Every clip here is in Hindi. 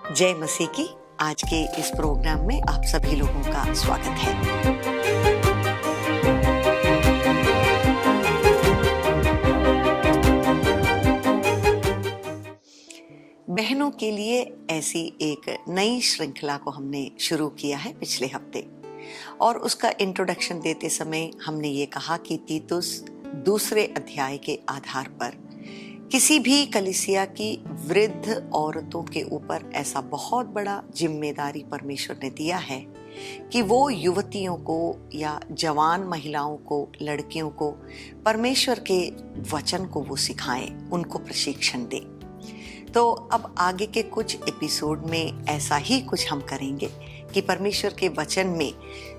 जय मसीह की। आज के इस प्रोग्राम में आप सभी लोगों का स्वागत है। बहनों के लिए ऐसी एक नई श्रृंखला को हमने शुरू किया है पिछले हफ्ते, और उसका इंट्रोडक्शन देते समय हमने ये कहा कि तीतुस 2 अध्याय के आधार पर किसी भी कलीसिया की वृद्ध औरतों के ऊपर ऐसा बहुत बड़ा जिम्मेदारी परमेश्वर ने दिया है कि वो युवतियों को या जवान महिलाओं को, लड़कियों को परमेश्वर के वचन को वो सिखाएं, उनको प्रशिक्षण दें। तो अब आगे के कुछ एपिसोड में ऐसा ही कुछ हम करेंगे कि परमेश्वर के वचन में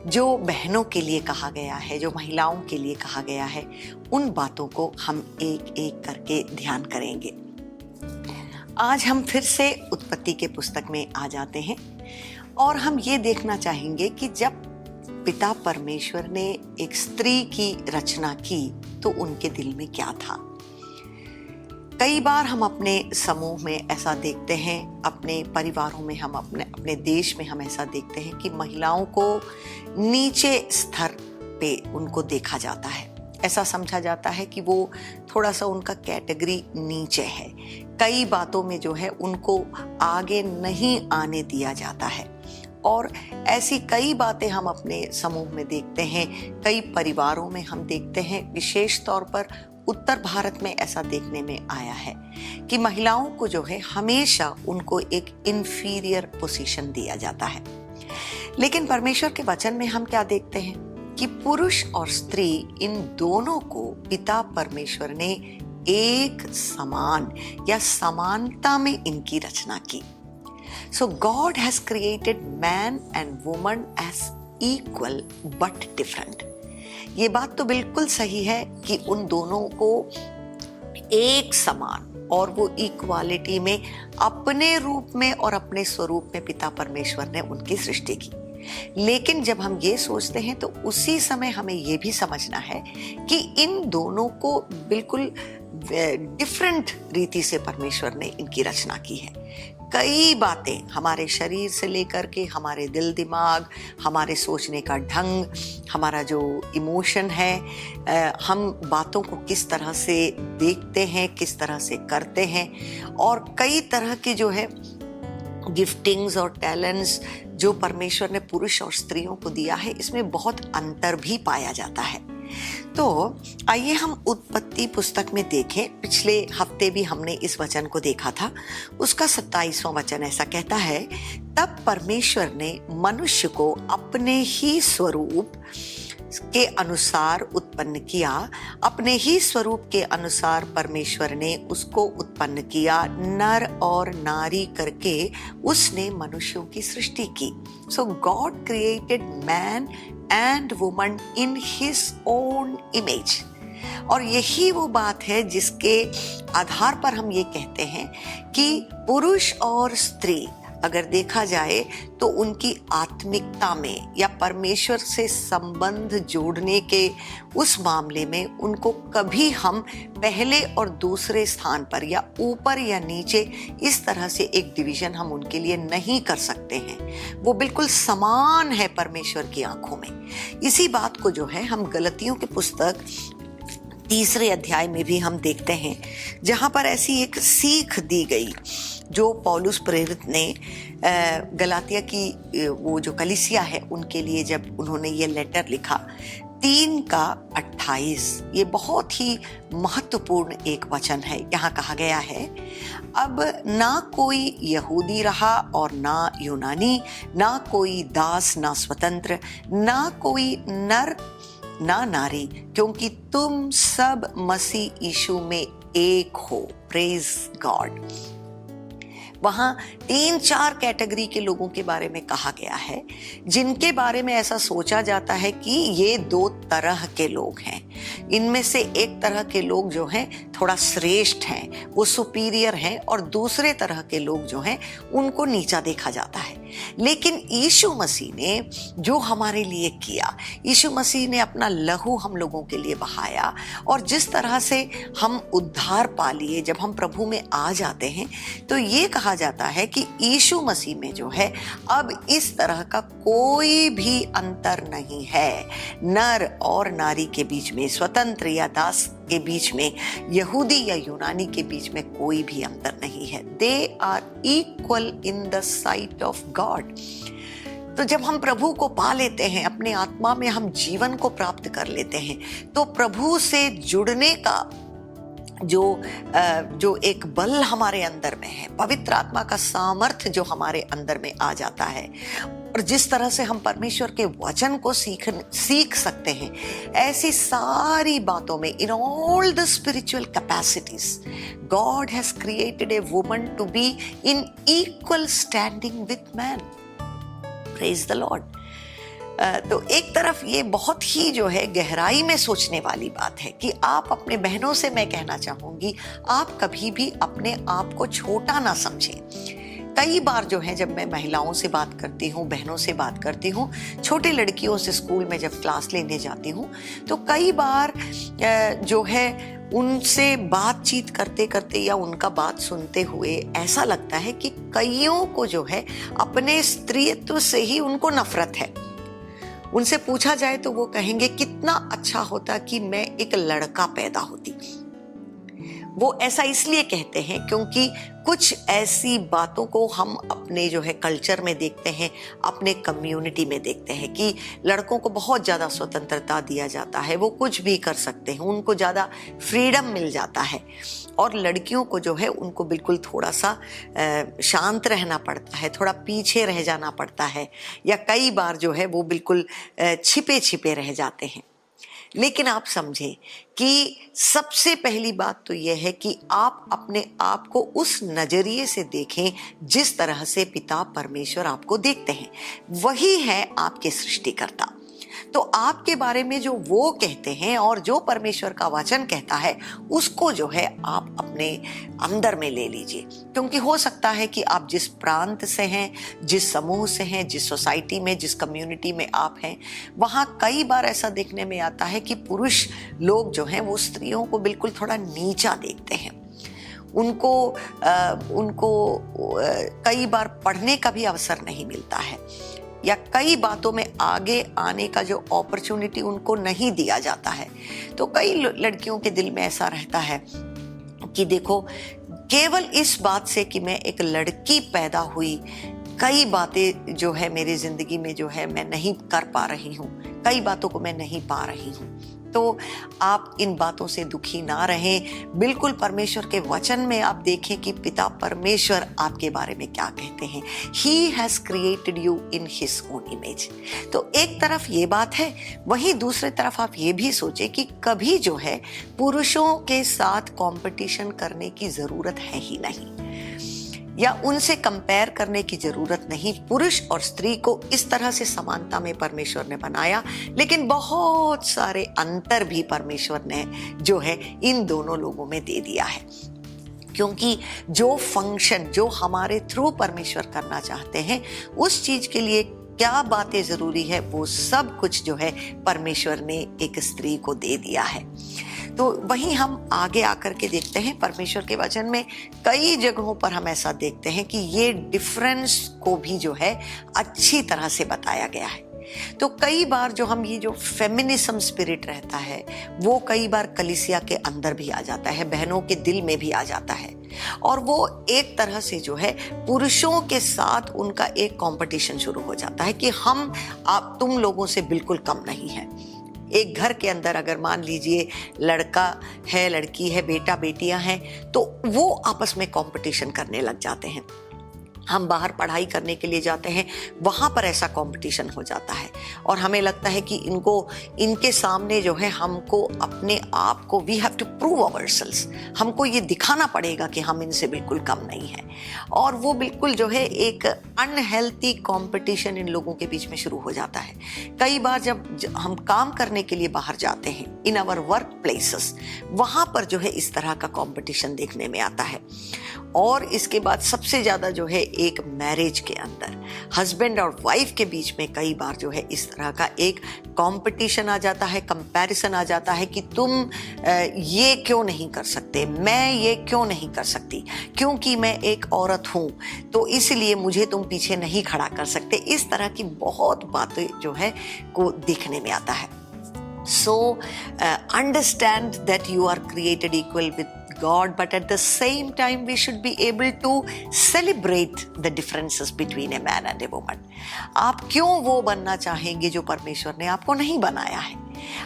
जो बहनों के लिए कहा गया है, जो महिलाओं के लिए कहा गया है, उन बातों को हम एक एक करके ध्यान करेंगे। आज हम फिर से उत्पत्ति के पुस्तक में आ जाते हैं और हम ये देखना चाहेंगे कि जब पिता परमेश्वर ने एक स्त्री की रचना की तो उनके दिल में क्या था। कई बार हम अपने समूह में ऐसा देखते हैं, अपने परिवारों में, हम अपने देश में हम ऐसा देखते हैं कि महिलाओं को नीचे स्तर पे उनको देखा जाता है। ऐसा समझा जाता है कि वो थोड़ा सा उनका कैटेगरी नीचे है। कई बातों में जो है उनको आगे नहीं आने दिया जाता है, और ऐसी कई बातें हम अपने समूह में देखते हैं, कई परिवारों में हम देखते हैं। विशेष तौर पर उत्तर भारत में ऐसा देखने में आया है कि महिलाओं को जो है हमेशा उनको एक इंफीरियर पोजीशन दिया जाता है। लेकिन परमेश्वर के वचन में हम क्या देखते हैं कि पुरुष और स्त्री, इन दोनों को पिता परमेश्वर ने एक समान या समानता में इनकी रचना की। So God has created man and woman as equal but different. ये बात तो बिल्कुल सही है कि उन दोनों को एक समान और वो इक्वालिटी में अपने रूप में और अपने स्वरूप में पिता परमेश्वर ने उनकी सृष्टि की। लेकिन जब हम ये सोचते हैं तो उसी समय हमें ये भी समझना है कि इन दोनों को बिल्कुल डिफरेंट रीति से परमेश्वर ने इनकी रचना की है। कई बातें हमारे शरीर से लेकर के हमारे दिल दिमाग, हमारे सोचने का ढंग, हमारा जो इमोशन है, हम बातों को किस तरह से देखते हैं, किस तरह से करते हैं, और कई तरह की जो है गिफ्टिंग्स और टैलेंट्स जो परमेश्वर ने पुरुष और स्त्रियों को दिया है, इसमें बहुत अंतर भी पाया जाता है। तो आइए हम उत्पत्ति पुस्तक में देखें। पिछले हफ्ते भी हमने इस वचन को देखा था। उसका 27वां वचन ऐसा कहता है, तब परमेश्वर ने मनुष्य को अपने ही स्वरूप के अनुसार उत्पन्न किया, अपने ही स्वरूप के अनुसार परमेश्वर ने उसको उत्पन्न किया, नर और नारी करके उसने मनुष्यों की सृष्टि की। So God created man and woman in his own image. और यही वो बात है जिसके आधार पर हम ये कहते हैं कि पुरुष और स्त्री अगर देखा जाए तो उनकी आत्मिकता में या परमेश्वर से संबंध जोड़ने के उस मामले में उनको कभी हम पहले और दूसरे स्थान पर या ऊपर या नीचे इस तरह से एक डिवीजन हम उनके लिए नहीं कर सकते हैं। वो बिल्कुल समान है परमेश्वर की आंखों में। इसी बात को जो है हम गलतियों की पुस्तक 3 अध्याय में भी हम देखते हैं, जहां पर ऐसी एक सीख दी गई जो पौलुस प्रेरित ने गलातिया की वो जो कलीसिया है उनके लिए जब उन्होंने ये लेटर लिखा, 3:28, ये बहुत ही महत्वपूर्ण एक वचन है। यहाँ कहा गया है, अब ना कोई यहूदी रहा और ना यूनानी, ना कोई दास ना स्वतंत्र, ना कोई नर ना नारी, क्योंकि तुम सब मसीह यीशु में एक हो। Praise God. वहां 3-4 कैटेगरी के लोगों के बारे में कहा गया है, जिनके बारे में ऐसा सोचा जाता है कि ये 2 तरह के लोग हैं। इनमें से एक तरह के लोग जो हैं थोड़ा श्रेष्ठ हैं, वो सुपीरियर हैं, और दूसरे तरह के लोग जो हैं उनको नीचा देखा जाता है। लेकिन यीशु मसीह ने जो हमारे लिए किया, यीशु मसीह ने अपना लहू हम लोगों के लिए बहाया, और जिस तरह से हम उद्धार पा लिए जब हम प्रभु में आ जाते हैं, तो ये कहा जाता है कि यीशु मसीह में जो है अब इस तरह का कोई भी अंतर नहीं है, नर और नारी के बीच में, स्वतंत्र या दास के बीच में, यहूदी या यूनानी के बीच में कोई भी अंतर नहीं है। They are equal in the sight of God. तो जब हम प्रभु को पा लेते हैं, अपने आत्मा में हम जीवन को प्राप्त कर लेते हैं, तो प्रभु से जुड़ने का जो एक बल हमारे अंदर में है, पवित्र आत्मा का सामर्थ्य जो हमारे अंदर में आ जाता है, और जिस तरह से हम परमेश्वर के वचन को सीख सकते हैं, ऐसी सारी बातों में, in all the spiritual capacities, God has created a woman to be in equal standing with man. Praise the Lord. तो एक तरफ ये बहुत ही जो है गहराई में सोचने वाली बात है कि आप अपने बहनों से, मैं कहना चाहूंगी, आप कभी भी अपने आप को छोटा ना समझें। कई बार जो है जब मैं महिलाओं से बात करती हूँ, बहनों से बात करती हूँ, छोटे लड़कियों से स्कूल में जब क्लास लेने जाती हूँ, तो कई बार जो है उनसे बातचीत करते करते या उनका बात सुनते हुए ऐसा लगता है कि कईयों को जो है अपने स्त्रीत्व से ही उनको नफरत है। उनसे पूछा जाए तो वो कहेंगे कितना अच्छा होता कि मैं एक लड़का पैदा होती। वो ऐसा इसलिए कहते हैं क्योंकि कुछ ऐसी बातों को हम अपने जो है कल्चर में देखते हैं, अपने कम्युनिटी में देखते हैं कि लड़कों को बहुत ज़्यादा स्वतंत्रता दिया जाता है, वो कुछ भी कर सकते हैं, उनको ज़्यादा फ्रीडम मिल जाता है, और लड़कियों को जो है उनको बिल्कुल थोड़ा सा शांत रहना पड़ता है, थोड़ा पीछे रह जाना पड़ता है, या कई बार जो है वो बिल्कुल छिपे छिपे रह जाते हैं। लेकिन आप समझें कि सबसे पहली बात तो यह है कि आप अपने आप को उस नजरिए से देखें जिस तरह से पिता परमेश्वर आपको देखते हैं। वही है आपके सृष्टिकर्ता। तो आपके बारे में जो वो कहते हैं और जो परमेश्वर का वचन कहता है, उसको जो है आप अपने अंदर में ले लीजिए। क्योंकि हो सकता है कि आप जिस प्रांत से हैं, जिस समूह से हैं, जिस सोसाइटी में, जिस कम्युनिटी में आप हैं, वहाँ कई बार ऐसा देखने में आता है कि पुरुष लोग जो हैं वो स्त्रियों को बिल्कुल थोड़ा नीचा देखते हैं। उनको कई बार पढ़ने का भी अवसर नहीं मिलता है, या कई बातों में आगे आने का जो अपॉर्चुनिटी उनको नहीं दिया जाता है। तो कई लड़कियों के दिल में ऐसा रहता है कि देखो, केवल इस बात से कि मैं एक लड़की पैदा हुई, कई बातें जो है मेरी जिंदगी में जो है मैं नहीं कर पा रही हूँ, कई बातों को मैं नहीं पा रही हूँ। तो आप इन बातों से दुखी ना रहें। बिल्कुल परमेश्वर के वचन में आप देखें कि पिता परमेश्वर आपके बारे में क्या कहते हैं। He has created you in his own image। तो एक तरफ ये बात है, वहीं दूसरी तरफ आप ये भी सोचें कि कभी जो है पुरुषों के साथ कंपटीशन करने की जरूरत है ही नहीं, या उनसे कंपेयर करने की जरूरत नहीं। पुरुष और स्त्री को इस तरह से समानता में परमेश्वर ने बनाया, लेकिन बहुत सारे अंतर भी परमेश्वर ने जो है इन दोनों लोगों में दे दिया है। क्योंकि जो फंक्शन जो हमारे थ्रू परमेश्वर करना चाहते हैं, उस चीज के लिए क्या बातें जरूरी है, वो सब कुछ जो है परमेश्वर ने एक स्त्री को दे दिया है। तो वहीं हम आगे आकर के देखते हैं परमेश्वर के वचन में कई जगहों पर हम ऐसा देखते हैं कि ये डिफरेंस को भी जो है अच्छी तरह से बताया गया है। तो कई बार जो हम ये जो फेमिनिज्म स्पिरिट रहता है, वो कई बार कलीसिया के अंदर भी आ जाता है, बहनों के दिल में भी आ जाता है, और वो एक तरह से जो है पुरुषों के साथ उनका एक कंपटीशन शुरू हो जाता है कि आप तुम लोगों से बिल्कुल कम नहीं है। एक घर के अंदर अगर मान लीजिए लड़का है, लड़की है, बेटा बेटियां हैं, तो वो आपस में कंपटीशन करने लग जाते हैं। हम बाहर पढ़ाई करने के लिए जाते हैं, वहाँ पर ऐसा कंपटीशन हो जाता है, और हमें लगता है कि इनके सामने जो है हमको अपने आप को we have to prove ourselves, हमको ये दिखाना पड़ेगा कि हम इनसे बिल्कुल कम नहीं है। और वो बिल्कुल जो है एक अनहेल्थी कंपटीशन इन लोगों के बीच में शुरू हो जाता है। कई बार जब हम काम करने के लिए बाहर जाते हैं इन आवर वर्क प्लेसेस, वहाँ पर जो है इस तरह का कंपटीशन देखने में आता है। और इसके बाद सबसे ज़्यादा जो है एक मैरिज के अंदर हस्बैंड और वाइफ के बीच में कई बार जो है इस तरह का एक कंपटीशन आ जाता है, कंपैरिजन आ जाता है कि तुम ये क्यों नहीं कर सकते, मैं ये क्यों नहीं कर सकती, क्योंकि मैं एक औरत हूँ तो इसलिए मुझे तुम पीछे नहीं खड़ा कर सकते। इस तरह की बहुत बातें जो है को देखने में आता है। So understand that you are created equal with God, but at the same time we should be able to celebrate the differences between a man and a woman. आप क्यों वो बनना चाहेंगे जो परमेश्वर ने आपको नहीं बनाया है?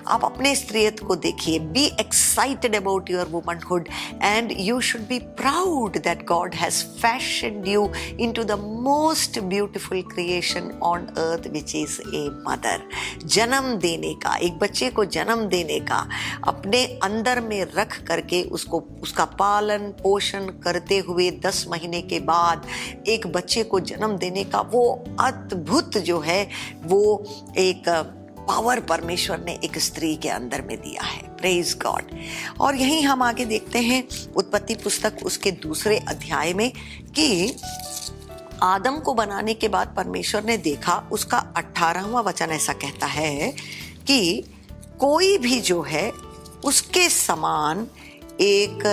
आप अपने स्त्रीत्व को देखिए, be excited about your womanhood and you should be proud that God has fashioned you into the most beautiful creation on earth which is a mother. जन्म देने का, एक बच्चे को जन्म देने का, अपने अंदर में रख करके उसका पालन पोषण करते हुए 10 महीने के बाद एक बच्चे को जन्म देने का वो अद्भुत जो है वो एक पावर परमेश्वर ने एक स्त्री के अंदर में दिया है। Praise God. और यहीं हम आगे देखते हैं उत्पत्ति पुस्तक उसके 2 अध्याय में कि आदम को बनाने के बाद परमेश्वर ने देखा, उसका 18वां वचन ऐसा कहता है कि कोई भी जो है उसके समान एक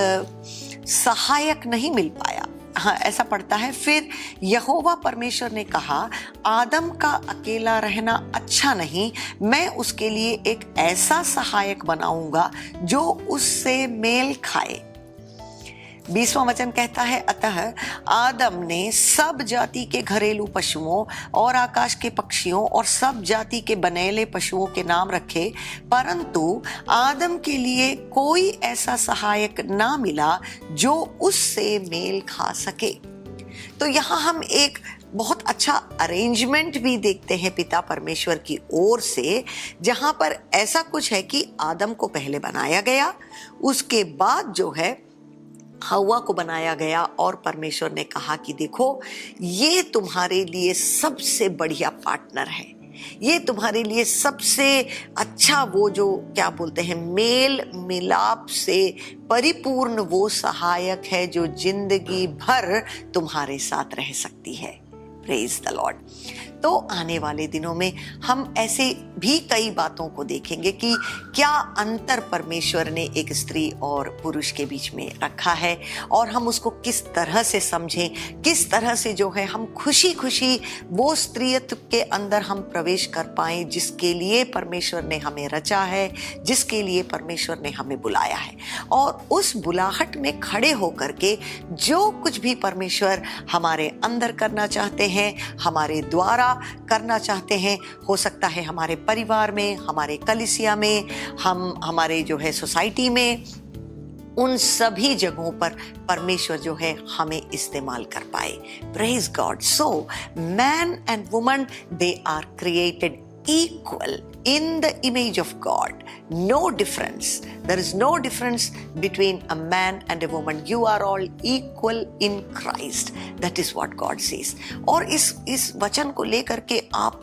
सहायक नहीं मिल पाया। हाँ, ऐसा पढ़ता है, फिर यहोवा परमेश्वर ने कहा आदम का अकेला रहना अच्छा नहीं, मैं उसके लिए एक ऐसा सहायक बनाऊंगा जो उससे मेल खाए। 20वां वचन कहता है, अतः आदम ने सब जाति के घरेलू पशुओं और आकाश के पक्षियों और सब जाति के बनेले पशुओं के नाम रखे, परंतु आदम के लिए कोई ऐसा सहायक ना मिला जो उससे मेल खा सके। तो यहाँ हम एक बहुत अच्छा अरेंजमेंट भी देखते हैं पिता परमेश्वर की ओर से, जहाँ पर ऐसा कुछ है कि आदम को पहले बनाया गया, उसके बाद जो है हव्वा को बनाया गया और परमेश्वर ने कहा कि देखो ये तुम्हारे लिए सबसे बढ़िया पार्टनर है, ये तुम्हारे लिए सबसे अच्छा वो जो क्या बोलते हैं मेल मिलाप से परिपूर्ण वो सहायक है जो जिंदगी भर तुम्हारे साथ रह सकती है। Praise the Lord. तो आने वाले दिनों में हम ऐसे भी कई बातों को देखेंगे कि क्या अंतर परमेश्वर ने एक स्त्री और पुरुष के बीच में रखा है और हम उसको किस तरह से समझें, किस तरह से जो है हम खुशी खुशी वो स्त्रीत्व के अंदर हम प्रवेश कर पाएं जिसके लिए परमेश्वर ने हमें रचा है, जिसके लिए परमेश्वर ने हमें बुलाया है। और उस बुलाहट में खड़े होकर के जो कुछ भी परमेश्वर हमारे अंदर करना चाहते हैं, हमारे द्वारा करना चाहते हैं, हो सकता है हमारे परिवार में, हमारे कलीसिया में, हमारे जो है सोसाइटी में, उन सभी जगहों पर परमेश्वर जो है हमें इस्तेमाल कर पाए। Praise God. So man and woman they are created equal in the image of God. No difference. There is no difference between a man and a woman. You are all equal in Christ. That is what God says. और इस वचन को लेकर के आप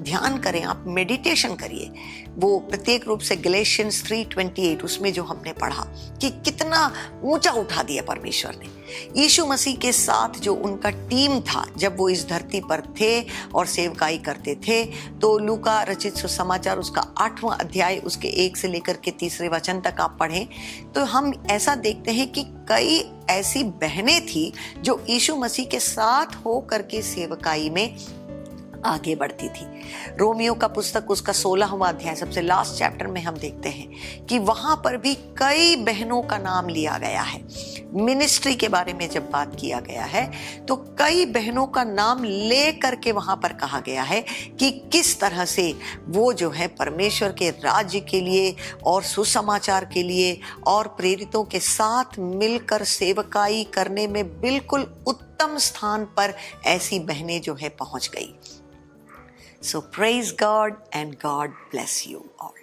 ध्यान करें, आप मेडिटेशन करिए। वो प्रत्येक रूप से गैलेशियंस 3:28 उसमें जो हमने पढ़ा कि कितना ऊंचा उठा दिया परमेश्वर ने यीशु मसीह के साथ जो उनका टीम था जब वो इस धरती पर थे और सेवकाई करते थे। तो लूका रचित सुसमाचार उसका 8वां अध्याय उसके 1 से लेकर के 3 वचन तक आप पढ़ें तो हम ऐसा देखते हैं कि कई ऐसी बहनें थी जो यीशु मसीह के साथ हो करके सेवकाई में आगे बढ़ती थी। रोमियो का पुस्तक उसका 16वां अध्याय सबसे लास्ट चैप्टर में हम देखते हैं कि वहां पर भी कई बहनों का नाम लिया गया है। मिनिस्ट्री के बारे में जब बात किया गया है तो कई बहनों का नाम ले करके वहां पर कहा गया है कि किस तरह से वो जो है परमेश्वर के राज्य के लिए और सुसमाचार के लिए और प्रेरितों के साथ मिलकर सेवकाई करने में बिल्कुल उत्तम स्थान पर ऐसी बहनें जो है पहुंच गई। So praise God and God bless you all.